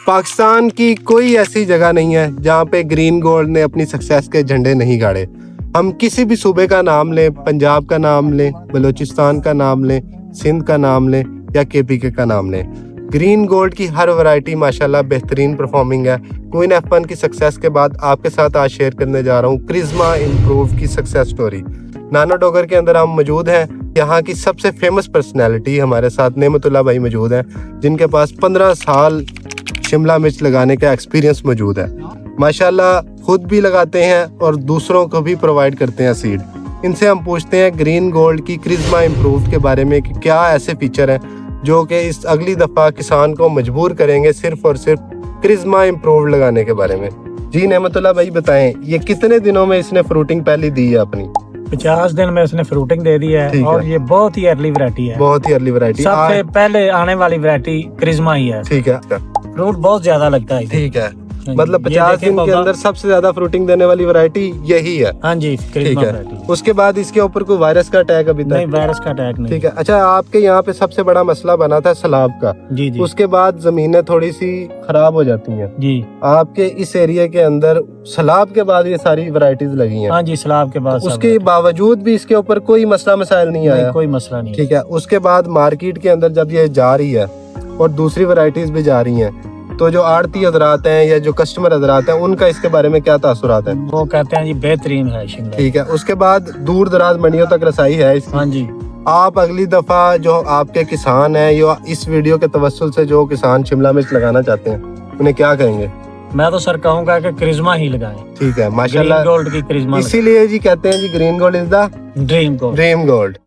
पाकिस्तान की कोई ऐसी जगह नहीं है जहाँ पे ग्रीन गोल्ड ने अपनी सक्सेस के झंडे नहीं गाड़े। हम किसी भी सूबे का नाम लें, पंजाब का नाम लें, बलूचिस्तान का नाम लें, सिंध का नाम लें या केपीके का नाम लें, ग्रीन गोल्ड की हर वैरायटी माशाल्लाह बेहतरीन परफॉर्मिंग है। क्वीन F1 की सक्सेस के बाद आपके साथ आज शेयर करने जा रहा हूँ क्रिज्मा इम्प्रूव की सक्सेस स्टोरी। नानो डोगर के अंदर हम मौजूद हैं। यहाँ की सबसे फेमस पर्सनैलिटी हमारे साथ नेमतुल्लाह भाई मौजूद हैं, जिनके पास 15 साल शिमला मिर्च लगाने का एक्सपीरियंस मौजूद है। माशाल्लाह खुद भी लगाते हैं और दूसरों को भी प्रोवाइड करते हैं सीड। इनसे हम पूछते हैं ग्रीन गोल्ड की क्रिज्मा इम्प्रूव के बारे में कि क्या ऐसे फीचर हैं जो कि इस अगली दफ़ा किसान को मजबूर करेंगे सिर्फ और सिर्फ क्रिज्मा इम्प्रूव लगाने के बारे में। जी नेमतुल्लाह भाई बताएं, ये कितने दिनों में इसने फ्रूटिंग पहली दी है अपनी? 50 दिन में उसने फ्रूटिंग दे दी है और ये बहुत ही अर्ली वैरायटी है। बहुत ही अर्ली वैरायटी, सबसे पहले आने वाली वैरायटी क्रिज्मा ही है। ठीक है, फ्रूट बहुत ज्यादा लगता है। ठीक है, मतलब 50 दिन के अंदर सबसे ज्यादा फ्रूटिंग देने वाली वैरायटी यही है। हाँ जी, ठीक है। उसके बाद इसके ऊपर कोई वायरस का अटैक अभी तक नहीं? वायरस का अटैक नहीं। ठीक है। अच्छा, आपके यहाँ पे सबसे बड़ा मसला बना था सैलाब का। जी जी। उसके बाद जमीनें थोड़ी सी खराब हो जाती हैं जी। आपके इस एरिया के अंदर सैलाब के बाद ये सारी वैरायटीज लगी हैं। हाँ जी, सैलाब के बाद। उसके बावजूद भी इसके ऊपर कोई मसला मसाइल नहीं आया? कोई मसला नहीं। ठीक है। उसके बाद मार्केट के अंदर जब ये जा रही है और दूसरी वैरायटीज भी जा रही हैं, तो जो आड़ती हजरात हैं या जो कस्टमर हजरात हैं, उनका इसके बारे में क्या तासुरात है? वो कहते हैं जी बेहतरीन है शिमला। ठीक है। उसके बाद दूर दराज मंडियों तक रसाई है इसकी। हाँ जी। आप अगली दफा जो आपके किसान हैं, या इस वीडियो के तवस्सुल से जो किसान शिमला मिर्च लगाना चाहते हैं, उन्हें क्या कहेंगे? मैं तो सर कहूँगा कि क्रिज्मा ही लगाएं। ठीक है, माशाल्लाह। ग्रीन गोल्ड की क्रिज्मा, इसीलिए जी कहते हैं जी green gold is the dream gold. Dream gold.